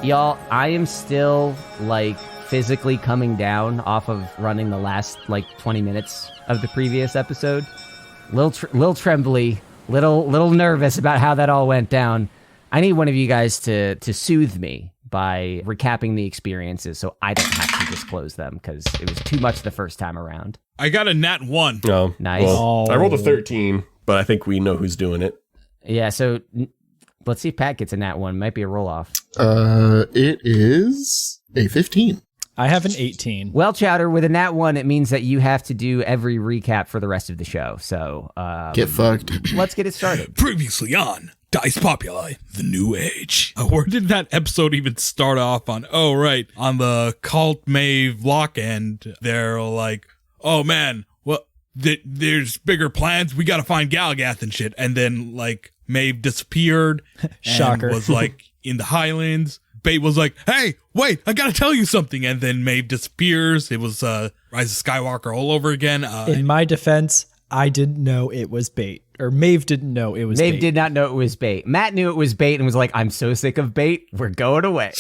Y'all, I am still, physically coming down off of running the last, 20 minutes of the previous episode. Little trembly, little nervous about how that all went down. I need one of you guys to soothe me by recapping the experiences so I don't have to disclose them, because it was too much the first time around. I got a nat 1. Oh, nice. Well, I rolled a 13, but I think we know who's doing it. Yeah, so let's see if Pat gets a nat 1. Might be a roll-off. It is a 15. I have an 18. Well, Chowder, with a nat 1, it means that you have to do every recap for the rest of the show. So, get fucked. Let's get it started. Previously on Dice Populi, The New Age. Where did that episode even start off on? Oh, right. On the Kalt, Maeve, Locke end, they're like, oh man, well, there's bigger plans. We gotta find Galagath and shit. And then, Maeve disappeared. Shocker. And was, in the Highlands. Bait was like, hey, wait, I gotta tell you something. And then Maeve disappears. It was Rise of Skywalker all over again. In my defense, I didn't know it was bait. Or Maeve didn't know it was bait. Maeve did not know it was bait. Matt knew it was bait and was like, I'm so sick of bait. We're going away.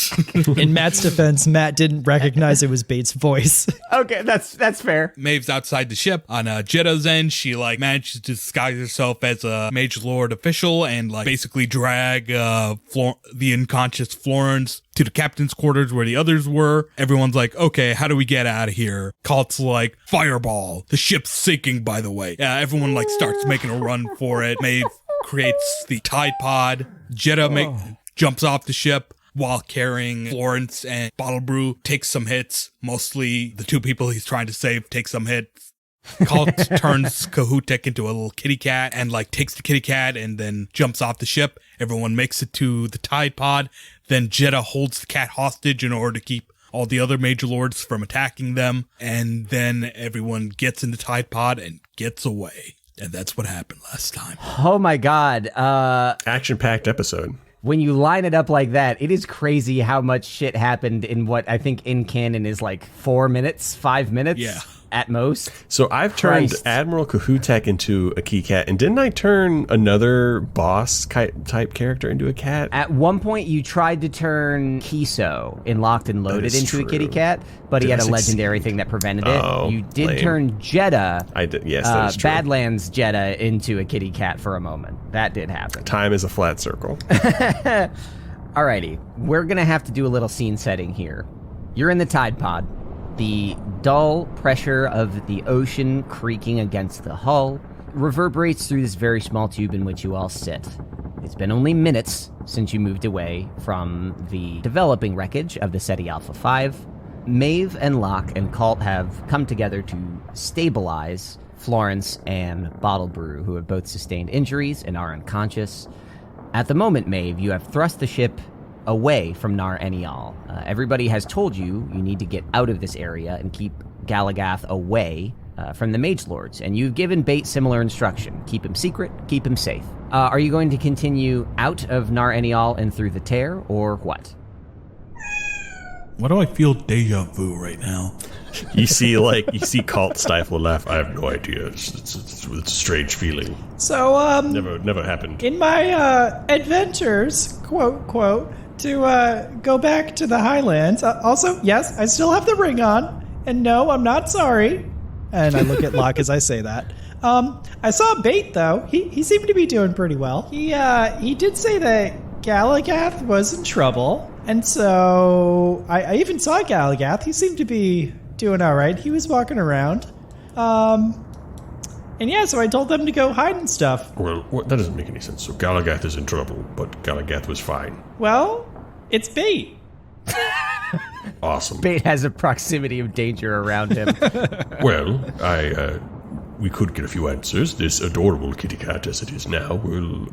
In Matt's defense, Matt didn't recognize it was bait's voice. Okay, that's fair. Maeve's outside the ship on Jedda's end. She manages to disguise herself as a Mage Lord official and basically drag the unconscious Florence to the captain's quarters where the others were. Everyone's like, okay, how do we get out of here? Kalt's like, fireball. The ship's sinking, by the way. Everyone starts making a run for it. Maeve creates the Tide Pod. Jeddah jumps off the ship while carrying Florence, and Bottle Brew takes some hits. Mostly the two people he's trying to save take some hits. Kalt turns Kahutek into a little kitty cat and takes the kitty cat and then jumps off the ship. Everyone makes it to the Tide Pod. Then Jeddah holds the cat hostage in order to keep all the other Major Lords from attacking them. And then everyone gets in the Tide Pod and gets away. And that's what happened last time. Oh my God. Action-packed episode. When you line it up like that, it is crazy how much shit happened in what I think in canon is 4 minutes, 5 minutes. Yeah. At most. So I've turned Admiral Kahutek into a key cat, and didn't I turn another boss type character into a cat? At one point, you tried to turn Kiso in Locked and Loaded into a kitty cat, but he had a legendary thing that prevented it. You did turn Jeddah, I did, yes, that is true. Badlands Jeddah, into a kitty cat for a moment. That did happen. Time is a flat circle. Alrighty, we're gonna have to do a little scene setting here. You're in the Tide Pod. The dull pressure of the ocean creaking against the hull reverberates through this very small tube in which you all sit. It's been only minutes since you moved away from the developing wreckage of the Seddealfa V. Maeve and Locke and Kalt have come together to stabilize Florence and Bottle Brew, who have both sustained injuries and are unconscious. At the moment, Maeve, you have thrust the ship away from Nar Enial. Everybody has told you need to get out of this area and keep Galagath away from the Mage Lords, and you've given Bait similar instruction. Keep him secret, keep him safe. Are you going to continue out of Nar Enial and through the Tear, or what? Why do I feel deja vu right now? You see Kalt stifle a laugh. I have no idea. It's a strange feeling. So, Never happened. in my adventures, quote, to go back to the Highlands. Also, yes, I still have the ring on, and no, I'm not sorry. And I look at Locke as I say that. I saw Bait though. He seemed to be doing pretty well. He did say that Galagath was in trouble, and so I even saw Galagath. He seemed to be doing all right. He was walking around. And yeah, so I told them to go hide and stuff. Well, that doesn't make any sense. So Galagath is in trouble, but Galagath was fine. Well, it's Bait. Awesome. Bait has a proximity of danger around him. Well, we could get a few answers. This adorable kitty cat, as it is now,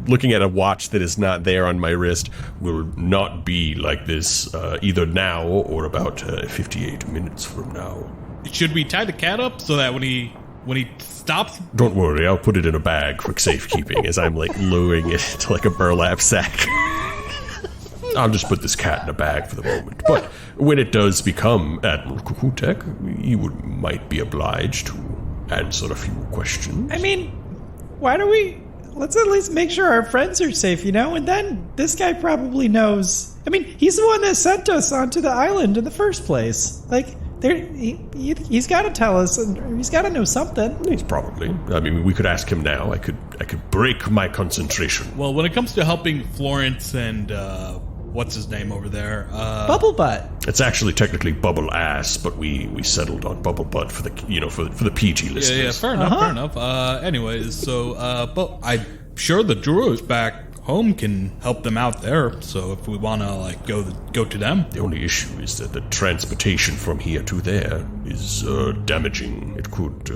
looking at a watch that is not there on my wrist, will not be like this either now or about 58 minutes from now. Should we tie the cat up so that when he stops? Don't worry, I'll put it in a bag for safekeeping as I'm lowering it to a burlap sack. I'll just put this cat in a bag for the moment. But when it does become Admiral Kahutek, you might be obliged to answer a few questions. I mean, why do we... let's at least make sure our friends are safe, and then this guy probably knows. I mean, he's the one that sent us onto the island in the first place. Like, he's got to tell us, and he's got to know something. He's probably. I mean, we could ask him now. I could break my concentration. Well, when it comes to helping Florence and what's his name over there, Bubble Butt. It's actually technically Bubble Ass, but we settled on Bubble Butt for the for the PG listeners. Yeah, fair enough. Anyways, so but I'm sure the Duress back home can help them out there. So if we want to go to them. The only issue is that the transportation from here to there is damaging. It could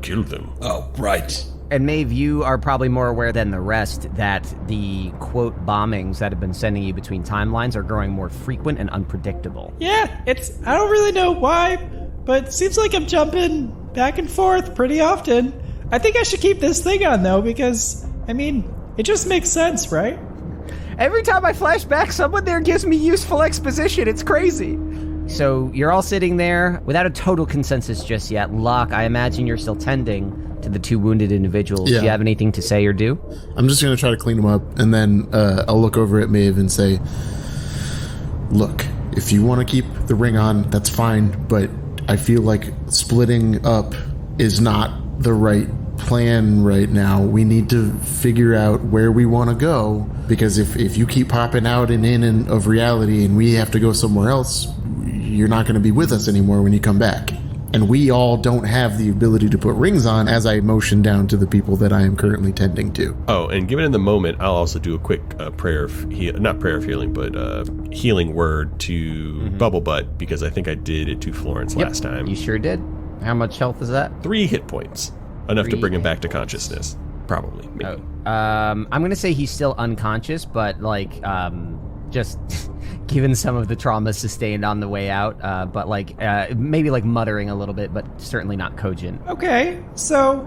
kill them. Oh, right. And Maeve, you are probably more aware than the rest that the, quote, bombings that have been sending you between timelines are growing more frequent and unpredictable. Yeah, I don't really know why, but it seems like I'm jumping back and forth pretty often. I think I should keep this thing on, though, because, I mean, it just makes sense, right? Every time I flash back, someone there gives me useful exposition. It's crazy. So you're all sitting there without a total consensus just yet. Locke, I imagine you're still tending to the two wounded individuals. Yeah. Do you have anything to say or do? I'm just going to try to clean them up, and then I'll look over at Maeve and say, look, if you want to keep the ring on, that's fine, but I feel like splitting up is not the right plan right now. We need to figure out where we want to go, because if you keep popping out and in of reality and we have to go somewhere else, you're not going to be with us anymore when you come back. And we all don't have the ability to put rings on, as I motion down to the people that I am currently tending to. Oh, and given in the moment, I'll also do a quick not prayer of healing, but healing word to Bubble Butt, because I think I did it to Florence last time. You sure did. How much health is that? 3 hit points. Enough to bring him back to consciousness. Probably, maybe. I'm going to say he's still unconscious, but, just given some of the trauma sustained on the way out, but, maybe, muttering a little bit, but certainly not cogent. Okay, so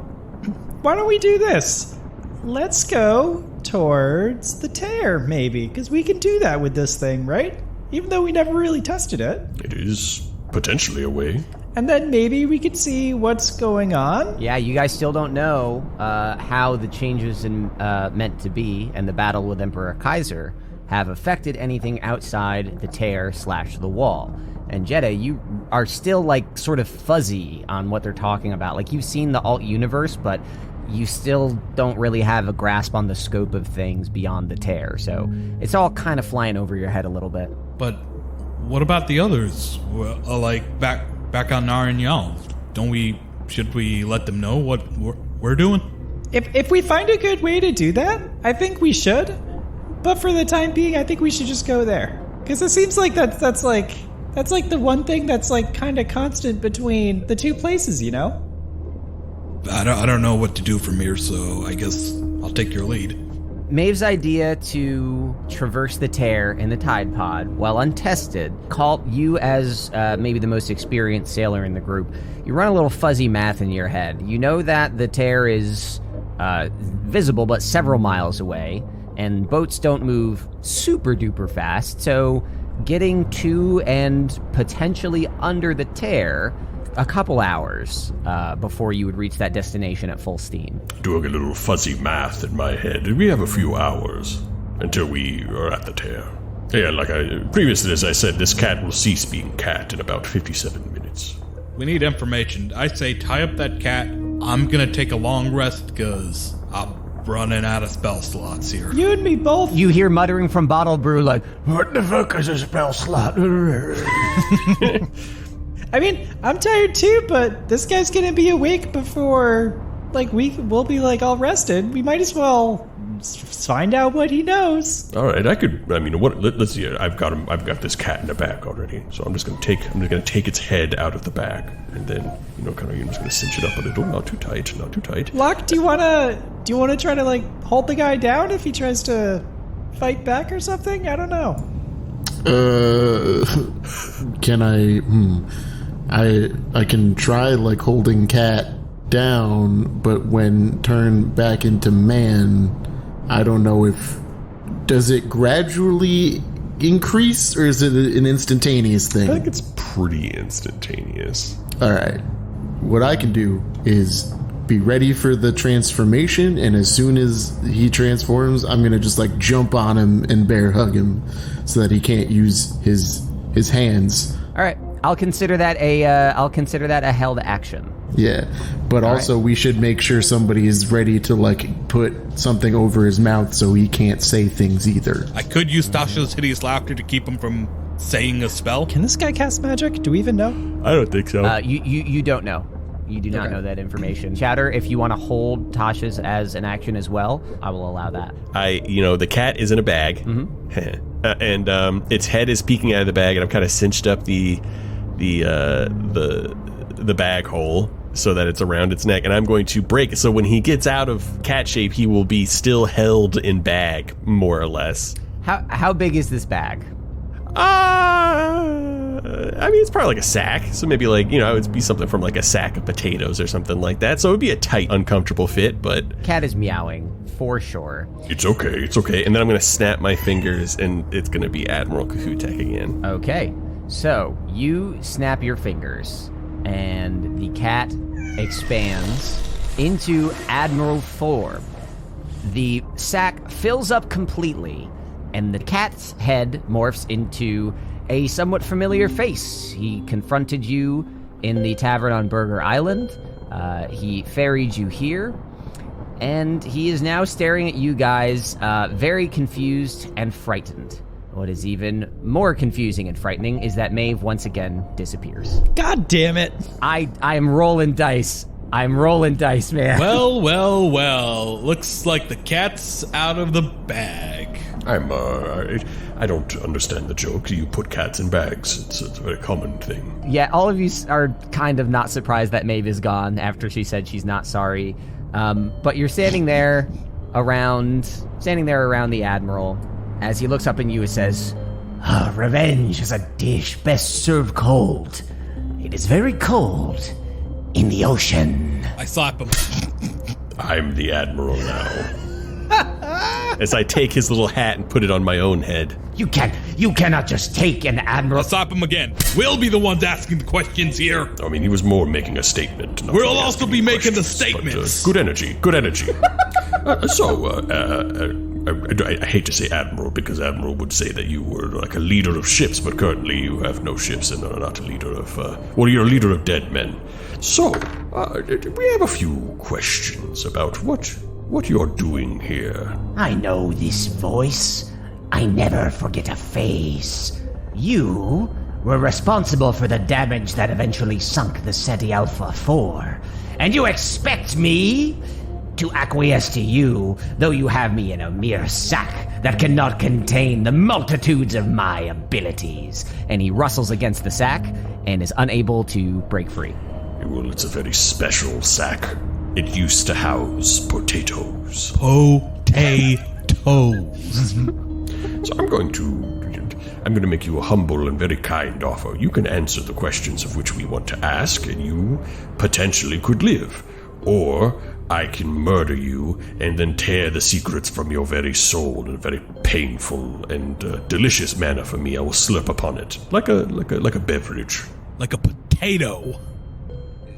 why don't we do this? Let's go towards the tear, maybe, because we can do that with this thing, right? Even though we never really tested it. It is potentially a way. And then maybe we could see what's going on. Yeah, you guys still don't know how the changes in meant to be and the battle with Emperor Kaiser have affected anything outside the tear / the wall. And Jeddah, you are still sort of fuzzy on what they're talking about. You've seen the alt universe, but you still don't really have a grasp on the scope of things beyond the tear. So it's all kind of flying over your head a little bit. But what about the others? Back on Narinyal, should we let them know what we're doing? If we find a good way to do that, I think we should. But for the time being, I think we should just go there. Because it seems like that's the one thing that's kind of constant between the two places, I don't know what to do from here, so I guess I'll take your lead. Maeve's idea to traverse the tear in the Tide Pod, while untested, Kalt, you as maybe the most experienced sailor in the group, you run a little fuzzy math in your head. You know that the tear is visible but several miles away, and boats don't move super duper fast, so getting to and potentially under the tear, a couple hours before you would reach that destination at full steam. Doing a little fuzzy math in my head, we have a few hours until we are at the tear. Yeah, previously, as I said, this cat will cease being cat in about 57 minutes. We need information. I say tie up that cat. I'm gonna take a long rest because I'm running out of spell slots here. You and me both. You hear muttering from Bottle Brew what the fuck is a spell slot? I mean, I'm tired too, but this guy's gonna be awake before, we'll be, all rested. We might as well find out what he knows. All right, let's see. I've got this cat in the bag already, so I'm just gonna take its head out of the bag, and then, I'm just gonna cinch it up a little. Not too tight. Locke, do you wanna try to, hold the guy down if he tries to fight back or something? I don't know. Can I can try holding cat down, but when turned back into man, I don't know does it gradually increase, or is it an instantaneous thing? I think it's pretty instantaneous. All right. What I can do is be ready for the transformation, and as soon as he transforms, I'm gonna just like jump on him and bear hug him so that he can't use his hands. All right, I'll consider that a held action. Yeah, but also we should make sure somebody is ready to like put something over his mouth so he can't say things either. I could use Tasha's hideous laughter to keep him from saying a spell. Can this guy cast magic? Do we even know? I don't think so. You don't know. You do not know that information. Chowder, if you want to hold Tasha's as an action as well, I will allow that. The cat is in a bag, and its head is peeking out of the bag, and I've kind of cinched up the bag hole so that it's around its neck, and I'm going to break it. So when he gets out of cat shape, he will be still held in bag, more or less. How big is this bag? It's probably like a sack. So maybe it would be something from like a sack of potatoes or something like that. So it would be a tight, uncomfortable fit, but... Cat is meowing, for sure. It's okay. And then I'm going to snap my fingers, and it's going to be Admiral Kahutek again. Okay. So, you snap your fingers, and the cat expands into Admiral form. The sack fills up completely, and the cat's head morphs into a somewhat familiar face. He confronted you in the tavern on Burger Island. He ferried you here, and he is now staring at you guys, very confused and frightened. What is even more confusing and frightening is that Maeve once again disappears. God damn it. I am rolling dice. I'm rolling dice, man. Well. Looks like the cat's out of the bag. I don't understand the joke. You put cats in bags. It's a very common thing. Yeah, all of you are kind of not surprised that Maeve is gone after she said she's not sorry. But you're standing there around the Admiral as he looks up at you and says, "Revenge is a dish best served cold. It is very cold in the ocean." I slap him. I'm the Admiral now. As I take his little hat and put it on my own head. You cannot just take an Admiral. I'll slap him again. We'll be the ones asking the questions here. He was more making a statement. We'll also be making the statements. Good energy. I hate to say Admiral, because Admiral would say that you were like a leader of ships, but currently you have no ships and are not a leader of, you're a leader of dead men. So, we have a few questions about what you're doing here. I know this voice. I never forget a face. You were responsible for the damage that eventually sunk the Seddealfa V, and you expect me to acquiesce to you, though you have me in a mere sack that cannot contain the multitudes of my abilities. And he rustles against the sack and is unable to break free. Well, it's a very special sack. It used to house potatoes. Potatoes. So I'm going to make you a humble and very kind offer. You can answer the questions of which we want to ask, and you potentially could live. Or I can murder you and then tear the secrets from your very soul in a very painful and delicious manner for me. I will slurp upon it like a beverage. Like a potato.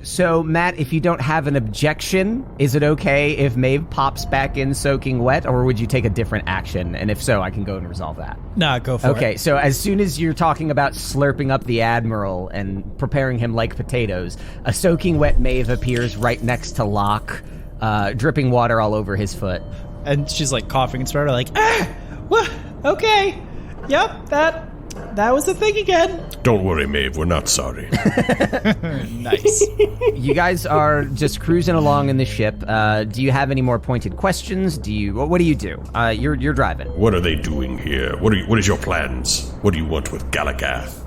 So, Matt, if you don't have an objection, is it okay if Maeve pops back in soaking wet, or would you take a different action? And if so, I can go and resolve that. Nah, go for it. Okay, so as soon as you're talking about slurping up the Admiral and preparing him like potatoes, a soaking wet Maeve appears right next to Locke, dripping water all over his foot. And she's like coughing and spluttering like, okay. Yep, that was the thing again. Don't worry, Maeve, we're not sorry. Nice. You guys are just cruising along in the ship. Do you have any more pointed questions? What do you do? You're driving. What are they doing here? What is your plans? What do you want with Galagath?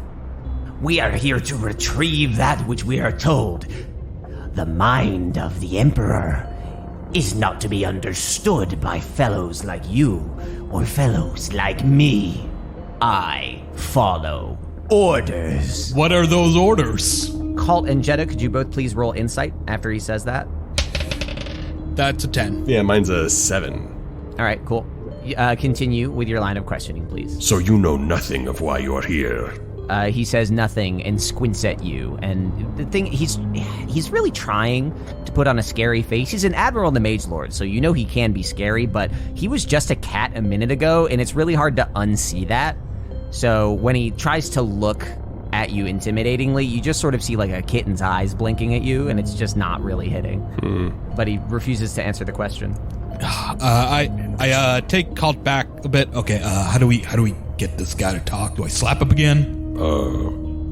We are here to retrieve that which we are told. The mind of the Emperor is not to be understood by fellows like you or fellows like me. I follow orders. What are those orders? Kalt and Jeddah, could you both please roll insight after he says that? That's a 10. Yeah, mine's a 7. All right, cool. Continue with your line of questioning, please. So you know nothing of why you're here. He says nothing and squints at you. And the thing, he's really trying to put on a scary face. He's an admiral in the Mage Lord, so you know he can be scary, but he was just a cat a minute ago, and it's really hard to unsee that. So when he tries to look at you intimidatingly, you just sort of see like a kitten's eyes blinking at you, and it's just not really hitting. But he refuses to answer the question. I take Kalt back a bit. Okay, how do we get this guy to talk? Do I slap him again?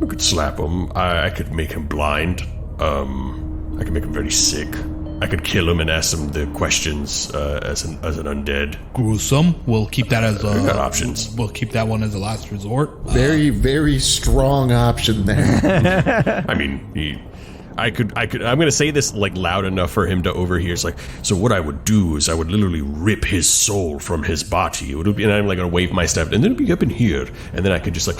I could slap him. I could make him blind. I could make him very sick. I could kill him and ask him the questions as an undead. Gruesome. We'll keep that as We've got options. We'll keep that one as a last resort. Very, very strong option there. I mean, I'm going to say this like loud enough for him to overhear. It's like, so what I would do is I would literally rip his soul from his body. It would be, and I'm like going to wave my staff, and then it'd be up in here, and then I could just like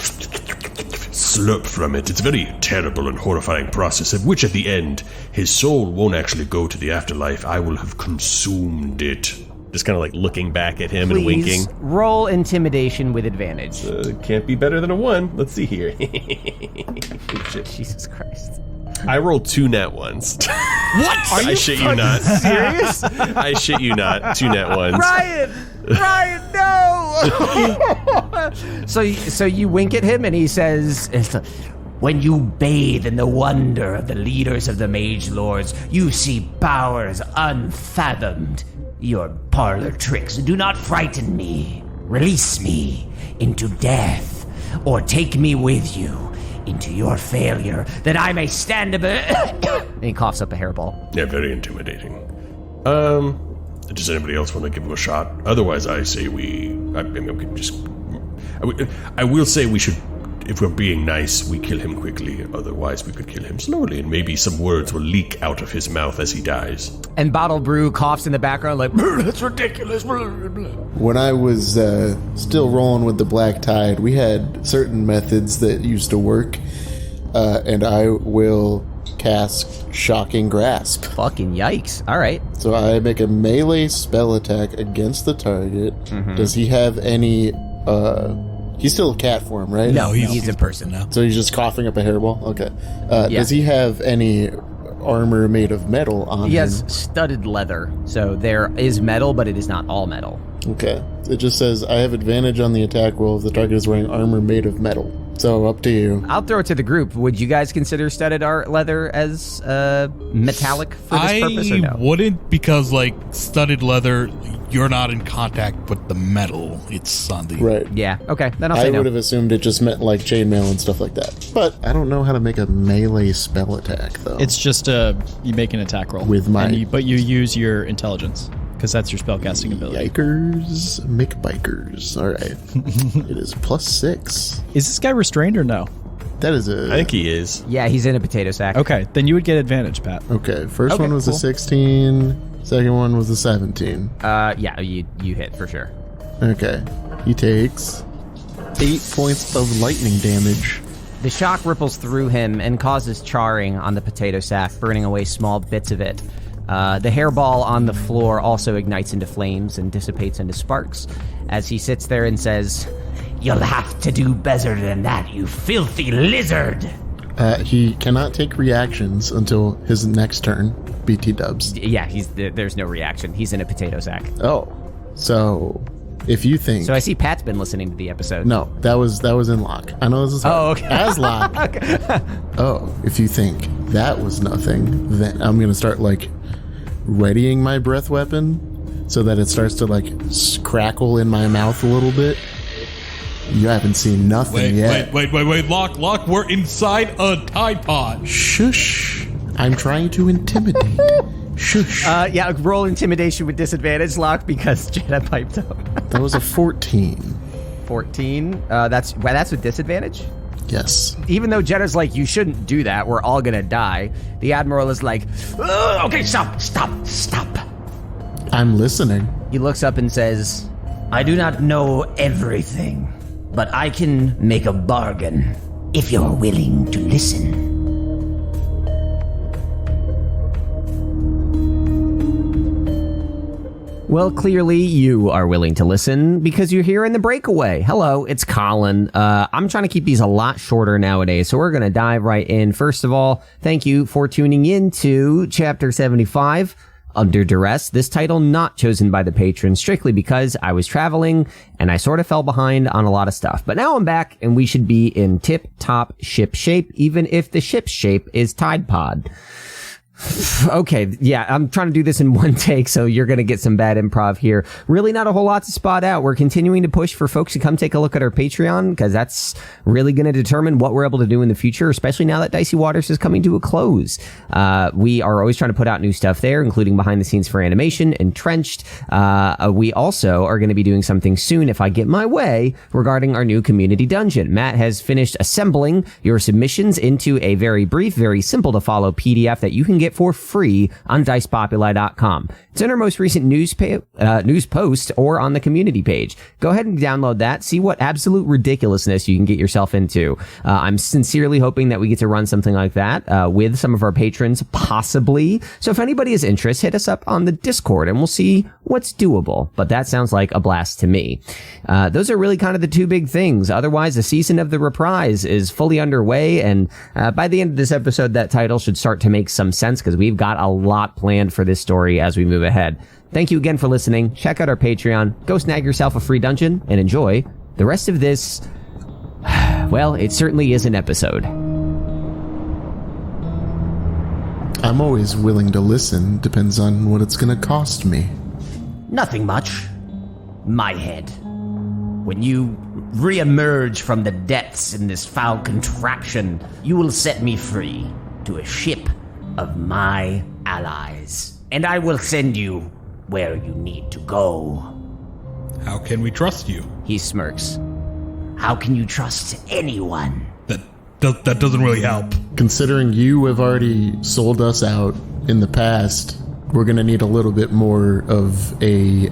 slurp from it. It's a very terrible and horrifying process, of which at the end, his soul won't actually go to the afterlife. I will have consumed it. Just kind of like looking back at him and winking. Please roll intimidation with advantage. Can't be better than a 1. Let's see here. Shit. Jesus Christ. I rolled 2 nat ones. What? I shit you not. Serious? I shit you not. 2 nat ones. Ryan, no! So you wink at him and he says, when you bathe in the wonder of the leaders of the Mage Lords, you see powers unfathomed. Your parlor tricks do not frighten me. Release me into death, or take me with you into your failure, that I may stand and he coughs up a hairball. Yeah, very intimidating. Does anybody else want to give him a shot? Otherwise, I say I will say we should, if we're being nice, we kill him quickly. Otherwise, we could kill him slowly, and maybe some words will leak out of his mouth as he dies. And Bottle Brew coughs in the background like, that's ridiculous. When I was still rolling with the Black Tide, we had certain methods that used to work, and I will cast Shocking Grasp. Fucking yikes. All right. So I make a melee spell attack against the target. Does he have any... he's still a cat form, right? No, he's in person now. So he's just coughing up a hairball? Okay. Yeah. Does he have any armor made of metal on him? He has studded leather, so there is metal, but it is not all metal. Okay. It just says, I have advantage on the attack roll if the target is wearing armor made of metal. So, up to you. I'll throw it to the group. Would you guys consider studded leather as metallic for this purpose, or no? I wouldn't, because, like, studded leather, you're not in contact with the metal. It's on the... Right. Yeah, okay, then I'll say no. I would have assumed it just meant, like, chainmail and stuff like that. But I don't know how to make a melee spell attack, though. It's just you make an attack roll. With my... But you use your intelligence, because that's your spellcasting ability. Yikers, McBikers. All right. It is +6. Is this guy restrained or no? That is a... I think he is. Yeah, he's in a potato sack. Okay, then you would get advantage, Pat. Okay, first one was a 16, second one was a 17. Yeah, you hit for sure. Okay, he takes 8 points of lightning damage. The shock ripples through him and causes charring on the potato sack, burning away small bits of it. The hairball on the floor also ignites into flames and dissipates into sparks as he sits there and says, "You'll have to do better than that, you filthy lizard!" He cannot take reactions until his next turn. BT dubs. Yeah, there's no reaction. He's in a potato sack. Oh, so if you think... So I see Pat's been listening to the episode. No, that was in Locke. I know this is hard. Oh, okay. As Locke. Okay. Oh, if you think that was nothing, then I'm going to start, like, readying my breath weapon so that it starts to, like, crackle in my mouth a little bit. You haven't seen nothing yet. Wait, Locke, we're inside a Tide Pod. Shush. I'm trying to intimidate. Shush. Yeah, roll intimidation with disadvantage, Locke, because Jedi piped up. That was a 14. 14? That's with disadvantage? Yes. Even though Jedda's like, you shouldn't do that, we're all gonna die, the Admiral is like, okay, stop. I'm listening. He looks up and says, "I do not know everything, but I can make a bargain if you're willing to listen." Well, clearly you are willing to listen because you're here in the breakaway. Hello, it's Colin. I'm trying to keep these a lot shorter nowadays, so we're going to dive right in. First of all, thank you for tuning in to Chapter 75, Under Duress. This title not chosen by the patrons strictly because I was traveling and I sort of fell behind on a lot of stuff. But now I'm back and we should be in tip-top ship shape, even if the ship's shape is Tide Pod. Okay, yeah, I'm trying to do this in one take, so you're going to get some bad improv here. Really not a whole lot to spot out. We're continuing to push for folks to come take a look at our Patreon, because that's really going to determine what we're able to do in the future, especially now that Dicey Waters is coming to a close. We are always trying to put out new stuff there, including behind the scenes for animation, Entrenched. We also are going to be doing something soon, if I get my way, regarding our new community dungeon. Matt has finished assembling your submissions into a very brief, very simple to follow PDF that you can get for free on dicepopuli.com. It's in our most recent news post or on the community page. Go ahead and download that. See what absolute ridiculousness you can get yourself into. I'm sincerely hoping that we get to run something like that with some of our patrons, possibly. So if anybody is interested, hit us up on the Discord and we'll see what's doable. But that sounds like a blast to me. Those are really kind of the two big things. Otherwise, the season of the Reprise is fully underway, and by the end of this episode, that title should start to make some sense, because we've got a lot planned for this story as we move ahead. Thank you again for listening. Check out our Patreon, go snag yourself a free dungeon, and enjoy the rest of this. Well, it certainly is an episode. I'm always willing to listen. Depends on what it's going to cost me. Nothing much. My head. When you re-emerge from the depths in this foul contraption, you will set me free to a ship of my allies. And I will send you where you need to go. How can we trust you? He smirks. How can you trust anyone? That doesn't really help. Considering you have already sold us out in the past, we're going to need a little bit more of a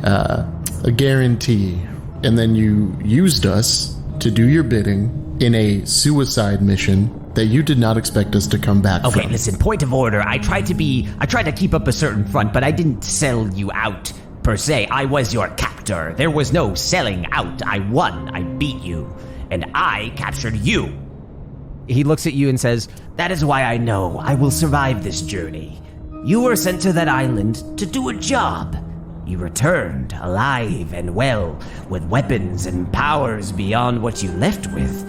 guarantee. And then you used us to do your bidding in a suicide mission that you did not expect us to come back from. Okay, listen, point of order. I tried to keep up a certain front, but I didn't sell you out, per se. I was your captor. There was no selling out. I won. I beat you. And I captured you. He looks at you and says, that is why I know I will survive this journey. You were sent to that island to do a job. You returned alive and well, with weapons and powers beyond what you left with.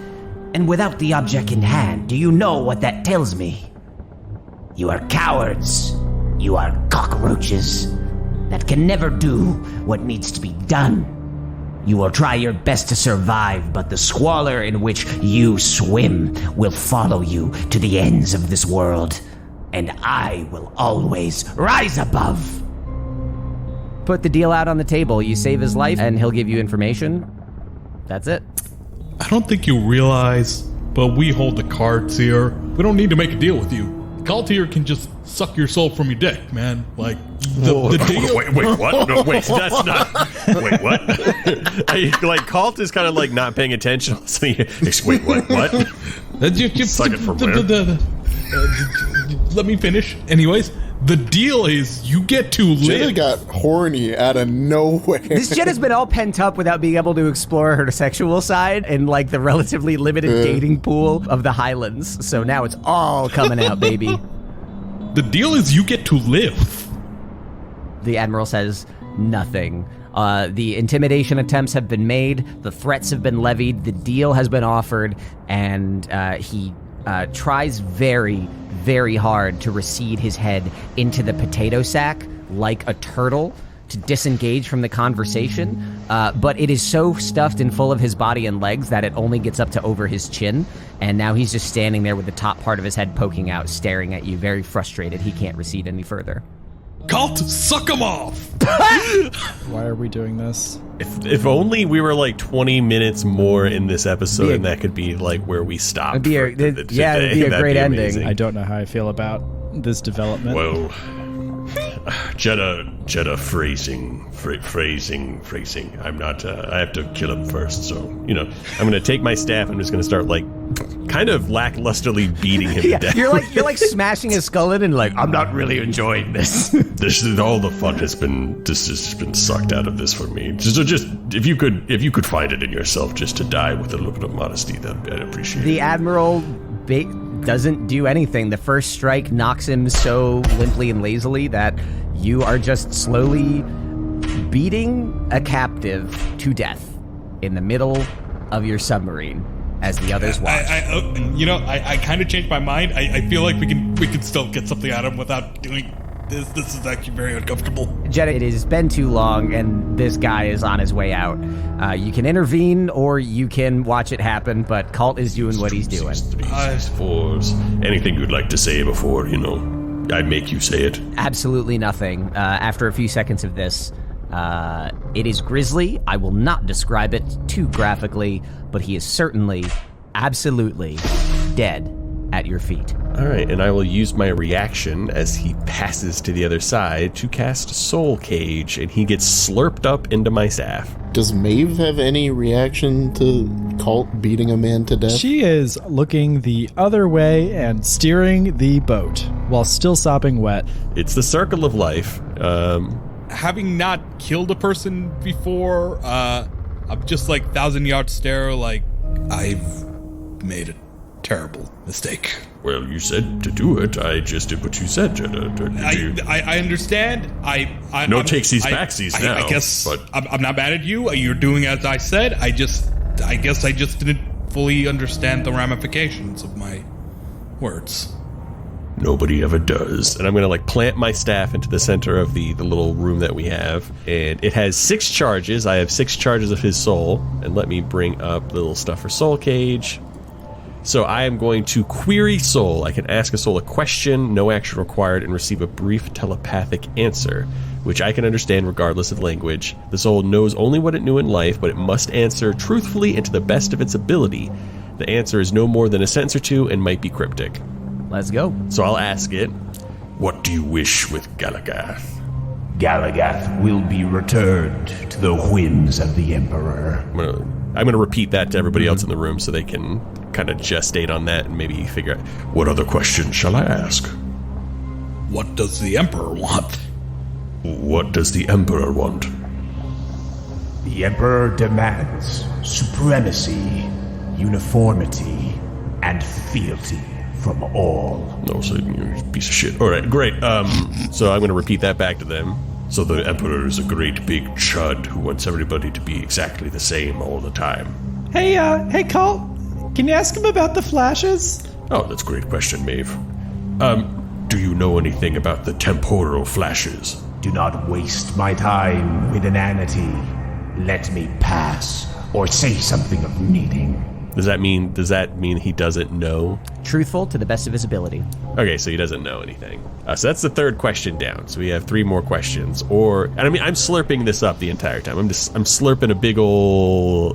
And without the object in hand, do you know what that tells me? You are cowards. You are cockroaches that can never do what needs to be done. You will try your best to survive, but the squalor in which you swim will follow you to the ends of this world. And I will always rise above. Put the deal out on the table. You save his life, and he'll give you information. That's it. I don't think you realize, but we hold the cards here. We don't need to make a deal with you. Kalt here can just suck your soul from your dick, man. Like, the deal... Wait, what? No, wait, that's not... Wait, what? Kalt is kind of like not paying attention. So wait, what? Suck it from where? Let me finish. Anyways, the deal is you get to live. Jenna got horny out of nowhere. This Jenna's been all pent up without being able to explore her sexual side in like the relatively limited dating pool of the Highlands. So now it's all coming out, baby. The deal is you get to live. The Admiral says nothing. The intimidation attempts have been made. The threats have been levied. The deal has been offered. And he tries very, very hard to recede his head into the potato sack like a turtle to disengage from the conversation, but it is so stuffed and full of his body and legs that it only gets up to over his chin, and now he's just standing there with the top part of his head poking out, staring at you, very frustrated. He can't recede any further. Kalt, suck him off! Why are we doing this? If only we were like 20 minutes more in this episode, and that could be like where we stop. It'd be a great ending. I don't know how I feel about this development. Whoa. Jeddah phrasing. I'm not, I have to kill him first, so, I'm gonna take my staff, I'm just gonna start, kind of lacklusterly beating him to death. You're like smashing his skull in and I'm not really enjoying this. This is all the fun has been sucked out of this for me. So just, if you could find it in yourself just to die with a little bit of modesty, I'd appreciate it. The Admiral doesn't do anything. The first strike knocks him so limply and lazily that you are just slowly beating a captive to death in the middle of your submarine as the others watch. I kind of changed my mind. I feel like we can still get something out of him without doing this. This is actually very uncomfortable. Jeddah, it has been too long, and this guy is on his way out. You can intervene, or you can watch it happen, but Kalt is doing what he's doing. 3, 6, 4s. Anything you'd like to say before, I make you say it? Absolutely nothing. After a few seconds of this, it is grisly. I will not describe it too graphically, but he is certainly, absolutely dead at your feet. All right, and I will use my reaction as he passes to the other side to cast Soul Cage, and he gets slurped up into my staff. Does Maeve have any reaction to Kalt beating a man to death? She is looking the other way and steering the boat while still sopping wet. It's the circle of life. Having not killed a person before, I'm just 1,000-yard stare, I've made a terrible mistake. Well, you said to do it. I just did what you said, Jeddah. I understand. No takesies backsies now. I guess but I'm not mad at you. You're doing as I said. I guess I just didn't fully understand the ramifications of my words. Nobody ever does. And I'm going to plant my staff into the center of the little room that we have. And it has 6 charges. I have 6 charges of his soul. And let me bring up the little stuff for Soul Cage. So I am going to query soul. I can ask a soul a question, no action required, and receive a brief telepathic answer, which I can understand regardless of language. The soul knows only what it knew in life, but it must answer truthfully and to the best of its ability. The answer is no more than a sentence or two and might be cryptic. Let's go. So I'll ask it. What do you wish with Galagath? Galagath will be returned to the whims of the Emperor. I'm gonna repeat that to everybody else in the room so they can kind of gestate on that and maybe figure out what other questions shall I ask? What does the Emperor want? What does the Emperor want? The Emperor demands supremacy, uniformity, and fealty from all. No, so you're a piece of shit. All right, great. So I'm going to repeat that back to them. So the Emperor is a great big chud who wants everybody to be exactly the same all the time. Hey, Kalt, can you ask him about the flashes? Oh, that's a great question, Maeve. Do you know anything about the temporal flashes? Do not waste my time with inanity. Let me pass, or say something of meaning. Does that mean he doesn't know? Truthful to the best of his ability. Okay, so he doesn't know anything. So that's the third question down. So we have 3 more questions. And I mean, I'm slurping this up the entire time. I'm slurping a big ol'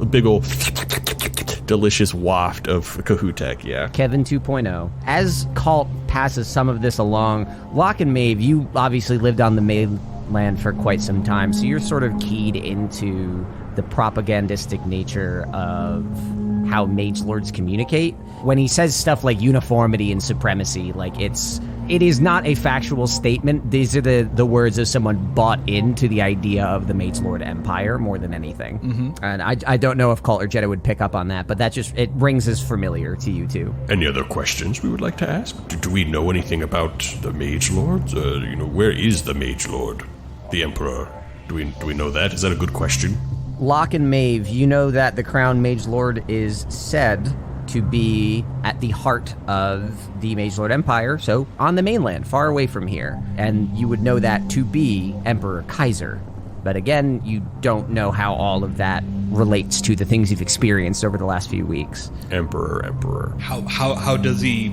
delicious waft of Kahutek, yeah. Kevin 2.0. As Kalt passes some of this along, Locke and Maeve, you obviously lived on the mainland for quite some time, so you're sort of keyed into the propagandistic nature of how mage lords communicate. When he says stuff like uniformity and supremacy, it is not a factual statement. These are the words of someone bought into the idea of the mage lord empire more than anything. Mm-hmm. And I don't know if Kalt or Jeddah would pick up on that, but that just, it rings as familiar to you too. Any other questions we would like to ask? Do we know anything about the mage lords? Where is the mage lord? The emperor? Do we know that? Is that a good question? Locke and Maeve, you know that the Crown Mage Lord is said to be at the heart of the Mage Lord Empire, so on the mainland, far away from here. And you would know that to be Emperor Kaiser. But again, you don't know how all of that relates to the things you've experienced over the last few weeks. Emperor. How does he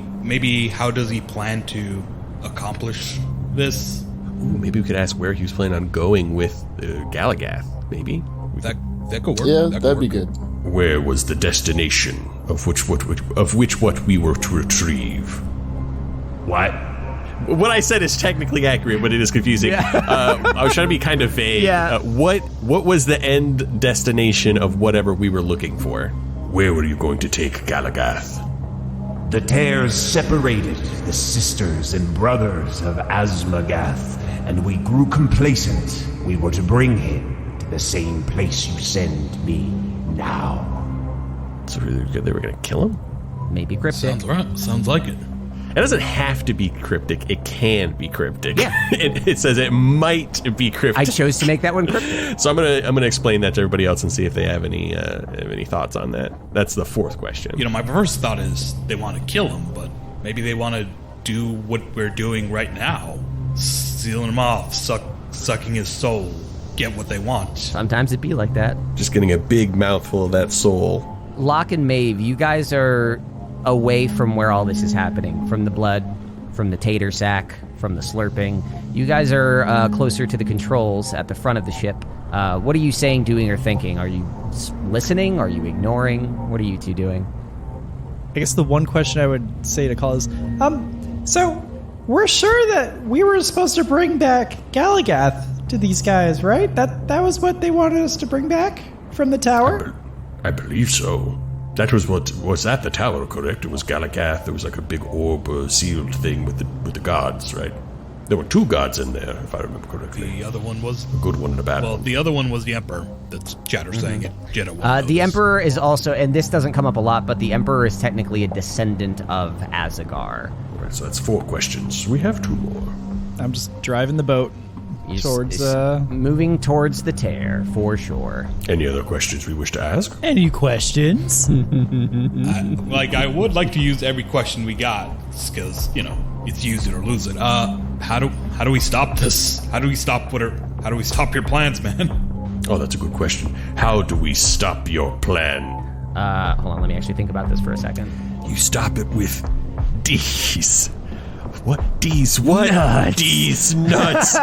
plan to accomplish this? Ooh, maybe we could ask where he was planning on going with Galagath, maybe? That could work. Yeah, that'd be good. Where was the destination of which what we were to retrieve? What? What I said is technically accurate, but it is confusing. I was trying to be kind of vague. Yeah. What was the end destination of whatever we were looking for? Where were you going to take Galagath? The Tears separated the sisters and brothers of Asmagath, and we grew complacent. We were to bring him to the same place you send me now. So they were going to kill him? Maybe cryptic. Sounds right. Sounds like it. It doesn't have to be cryptic. It can be cryptic. Yeah. it says it might be cryptic. I chose to make that one cryptic. So I'm gonna explain that to everybody else and see if they have any thoughts on that. That's the fourth question. My first thought is they want to kill him, but maybe they want to do what we're doing right now. Sealing him off, sucking his soul, get what they want. Sometimes it be like that. Just getting a big mouthful of that soul. Locke and Maeve, you guys are away from where all this is happening, from the blood, from the tater sack, from the slurping. You guys are closer to the controls at the front of the ship. What are you saying, doing, or thinking? Are you listening? Are you ignoring? What are you two doing? I guess the one question I would say to Call is, so we're sure that we were supposed to bring back Galagath to these guys, right? That was what they wanted us to bring back from the tower? I believe so. That was what was at the tower, correct? It was Galagath. There was like a big orb sealed thing with the gods, right? There were 2 gods in there, if I remember correctly. The other one was A good one and a bad well. one. The other one was the Emperor. That's Chowder saying it. Jeddah. The Emperor is also, and this doesn't come up a lot, but the Emperor is technically a descendant of Azagar. Right, so that's 4 questions. We have 2 more. I'm just driving the boat towards... Moving towards the tear, for sure. Any other questions we wish to ask? Any questions? I would like to use every question we got, because it's use it or lose it. How do we stop this? How do we stop your plans, man? Oh, that's a good question. How do we stop your plan? Hold on, let me actually think about this for a second. You stop it with D's. What? D's what? Nuts. D's nuts.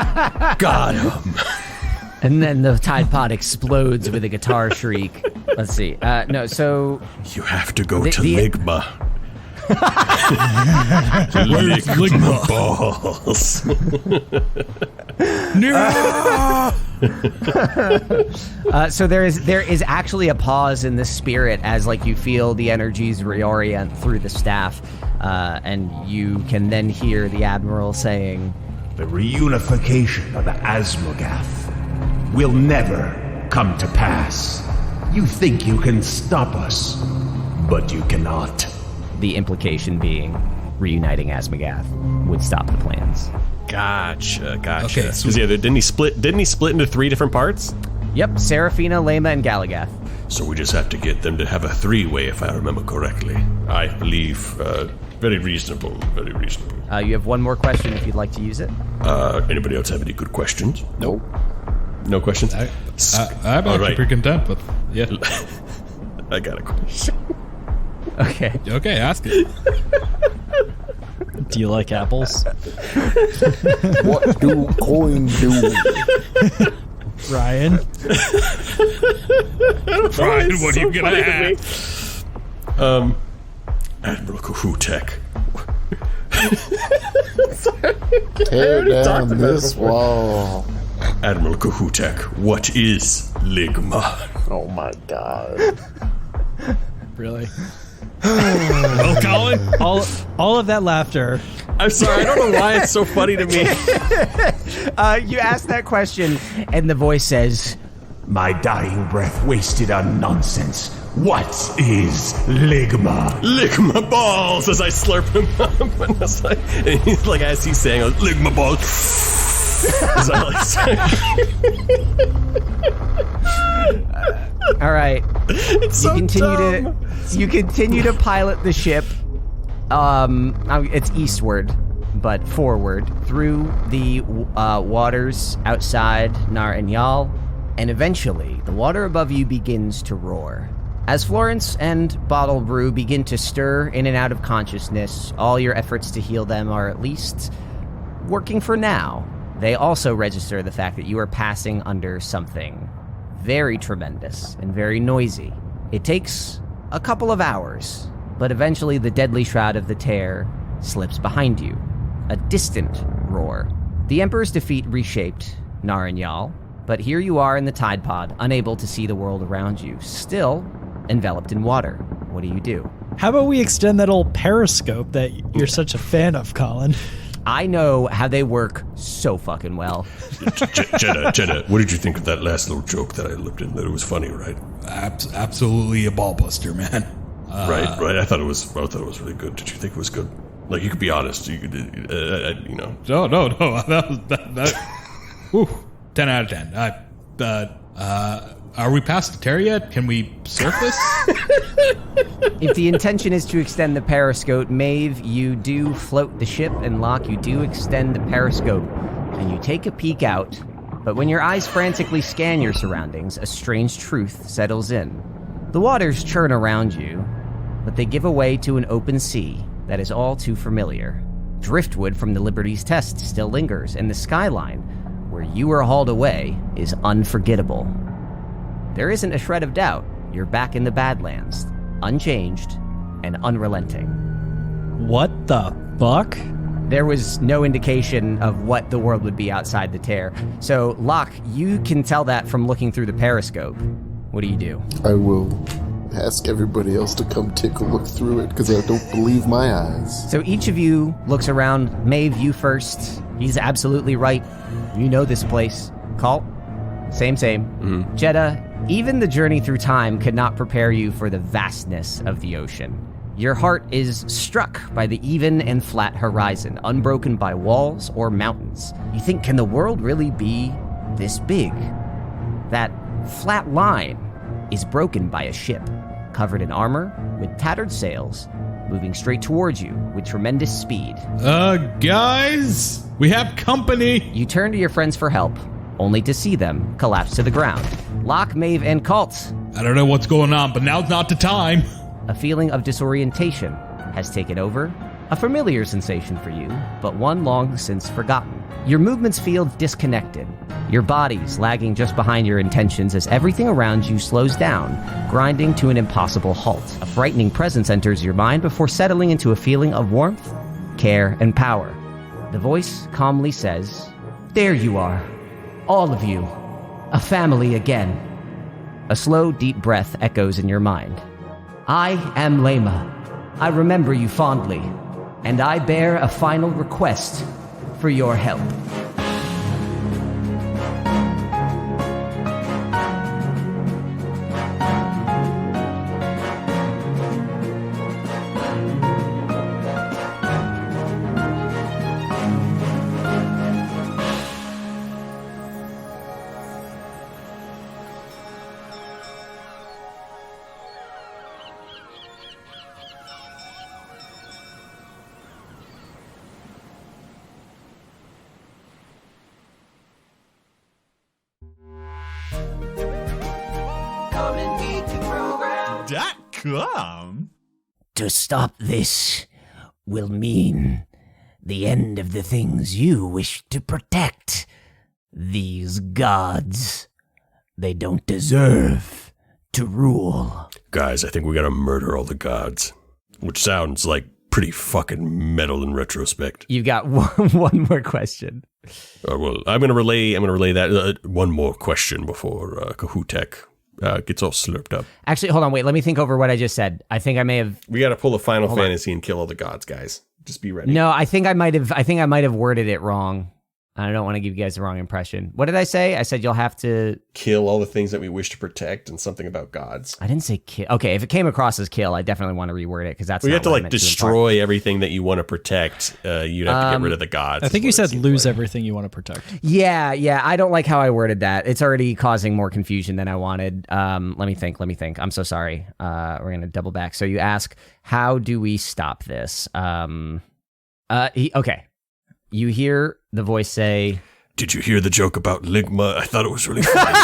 Got him. And then the Tide Pod explodes with a guitar shriek. Let's see. No, so... You have to go The- to the- Ligma. Ligma balls. So there is actually a pause in the spirit as you feel the energies reorient through the staff, and you can then hear the Admiral saying, The reunification of Asmagath will never come to pass. You think you can stop us, but you cannot. the implication being reuniting Asmagath would stop the plans. Gotcha. Okay, so- 'Cause, didn't he split into 3 different parts? Yep, Seraphina, Lema, and Galagath. So we just have to get them to have a 3-way, if I remember correctly. I believe, very reasonable, very reasonable. You have one more question if you'd like to use it. Anybody else have any good questions? Nope. No questions? I'm All actually right. pretty content with. Yeah. I got a question. Okay. Okay, ask it. Do you like apples? What do coin do? Ryan? Ryan, what are you gonna have? Admiral Kahutek. Tear down this wall. Admiral Kahutek, what is Ligma? Oh my god. Really? Well, Colin, All of that laughter. I'm sorry, I don't know why it's so funny to me. You ask that question, and the voice says, My dying breath wasted on nonsense. What is Ligma? Ligma balls as I slurp him up. And he's like, as he's saying, Ligma balls. As I like saying. all right. It's so dumb. You continue to pilot the ship. It's eastward, but forward through the waters outside Nar and Yal, and eventually the water above you begins to roar. As Florence and Bottle Brew begin to stir in and out of consciousness, all your efforts to heal them are at least working for now. They also register the fact that you are passing under something very tremendous and very noisy. It takes a couple of hours, but eventually the deadly shroud of the tear slips behind you. a distant roar. The Emperor's defeat reshaped Naranyal, but here you are in the Tide Pod, unable to see the world around you, still enveloped in water. What do? How about we extend that old periscope that you're such a fan of, Colin? I know how they work so fucking well. Jeddah, what did you think of that last little joke that I lived in? That it was funny, right? Absolutely a ball buster, man. Right. I thought it was really good. Did you think it was good? Like, you could be honest. You could, No. Whew, 10 out of 10. Are we past the tear yet? Can we surface? If the intention is to extend the periscope, Maeve, you do float the ship, and Locke, you do extend the periscope, and you take a peek out. But when your eyes frantically scan your surroundings, a strange truth settles in. The waters churn around you, but they give way to an open sea that is all too familiar. Driftwood from the Liberty's test still lingers, and the skyline, where you were hauled away, is unforgettable. There isn't a shred of doubt. You're back in the Badlands, unchanged and unrelenting. What the fuck? There was no indication of what the world would be outside the tear. So, Locke, you can tell that from looking through the periscope. What do? I will ask everybody else to come take a look through it because I don't believe my eyes. So each of you looks around. Maeve, you first. He's absolutely right. You know this place. Kalt, same. Mm-hmm. Jeddah, even the journey through time could not prepare you for the vastness of the ocean. Your heart is struck by the even and flat horizon, unbroken by walls or mountains. You think, can the world really be this big? That flat line is broken by a ship, covered in armor, with tattered sails, moving straight towards you with tremendous speed. Guys, we have company. You turn to your friends for help, only to see them collapse to the ground. Locke, Maeve, and Kalt. I don't know what's going on, but now's not the time. A feeling of disorientation has taken over, a familiar sensation for you, but one long since forgotten. Your movements feel disconnected, your body's lagging just behind your intentions as everything around you slows down, grinding to an impossible halt. A frightening presence enters your mind before settling into a feeling of warmth, care, and power. The voice calmly says, "There you are, all of you, a family again." A slow, deep breath echoes in your mind. "I am Lema. I remember you fondly, and I bear a final request for your help." .com. To stop this will mean the end of the things you wish to protect. These gods, they don't deserve to rule. Guys, I think we gotta murder all the gods. Which sounds like pretty fucking metal in retrospect. You've got one more question. Well, I'm gonna relay that one more question before Kahutek gets all slurped up. Actually, hold on, wait. Let me think over what I just said. I think I may have. We got to pull a Final Fantasy and kill all the gods, guys. Just be ready. No, I think I might have worded it wrong. I don't want to give you guys the wrong impression. What did I say? I said you'll have to kill all the things that we wish to protect, and something about gods. I didn't say kill. Okay, if it came across as kill, I definitely want to reword it because that's. We have to like destroy everything that you want to protect. You'd have to get rid of the gods. I think you said lose everything you want to protect. Yeah. I don't like how I worded that. It's already causing more confusion than I wanted. Let me think. I'm so sorry. We're gonna double back. So you ask, how do we stop this? Okay. You hear the voice say, "Did you hear the joke about Ligma? I thought it was really funny."